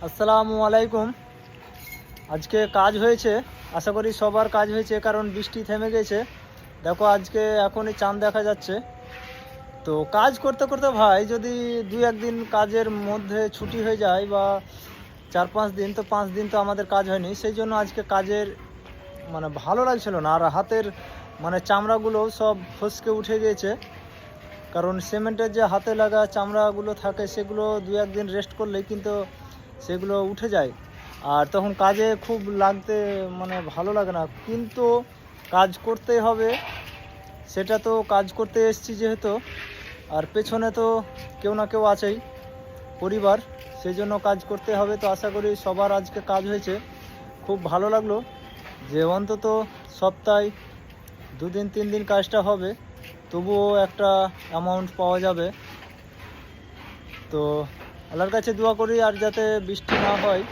আসসালামু আলাইকুম। আজকে কাজ হয়েছে, আশা করি সবার কাজ হয়েছে, কারণ বৃষ্টি থেমে গেছে। দেখো আজকে এখনই চাঁদ দেখা যাচ্ছে। তো কাজ করতে করতে ভাই যদি দু একদিন কাজের মধ্যে ছুটি হয়ে যায় বা 4-5 দিন, তো 5 দিন তো আমাদের কাজ হয়নি। সেই জন্য আজকে কাজের ভালো লাগছিল না, আর হাতের চামড়াগুলো সব ফসকে উঠে গিয়েছে। কারণ সিমেন্টের যে হাতে লাগা চামড়াগুলো থাকে সেগুলো দু একদিন রেস্ট করলেই কিন্তু সেগুলো উঠে যায়, আর তখন কাজে খুব লাগতে ভালো লাগে না। কিন্তু কাজ করতেই হবে, সেটা তো কাজ করতে এসেছি যেহেতু, আর পেছনে তো কেউ না কেউ আছেই, পরিবার, সেই জন্য কাজ করতে হবে। তো আশা করি সবার আজকে কাজ হয়েছে। খুব ভালো লাগলো যে অন্তত সপ্তাহে 2-3 দিন কাজটা হবে, তবুও একটা অ্যামাউন্ট পাওয়া যাবে। তো আল্লাহর কাছে দোয়া করি আর যাতে বৃষ্টি না হয়,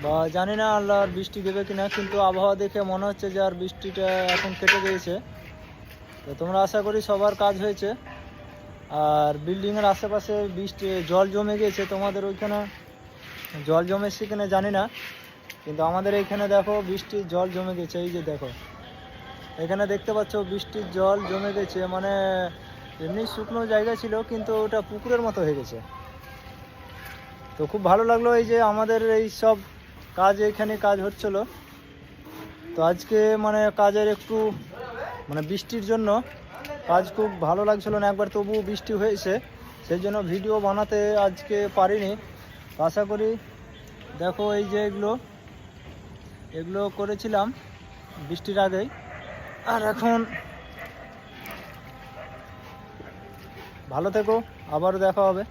বা জানি না আল্লাহ আর বৃষ্টি দেবে কিনা, কিন্তু আবহাওয়া দেখে মনে হচ্ছে যে আর বৃষ্টিটা এখন কেটে গিয়েছে। তো তোমরা আশা করি সবার কাজ হয়েছে। আর বিল্ডিংয়ের আশেপাশে বৃষ্টি জল জমে গিয়েছে, তোমাদের ওইখানে জল জমেছে কিনা জানি না, কিন্তু আমাদের এইখানে দেখো বৃষ্টির জল জমে গেছে। এই যে দেখো এখানে দেখতে পাচ্ছ বৃষ্টির জল জমে গেছে, এমনি শুকনো জায়গা ছিল কিন্তু ওটা পুকুরের মতো হয়ে গেছে। তো খুব ভালো লাগলো এই যে আমাদের এই সব কাজ, এইখানে কাজ হচ্ছিল। তো আজকে কাজের একটু বৃষ্টির জন্য কাজ খুব ভালো লাগছিল না একবার, তবু বৃষ্টি হয়েছে, সেই জন্য ভিডিও বানাতে আজকে পারিনি। আশা করি দেখো এই যে এগুলো করেছিলাম বৃষ্টির আগেই, আর এখন ভালো থেকো, আবারও দেখা হবে।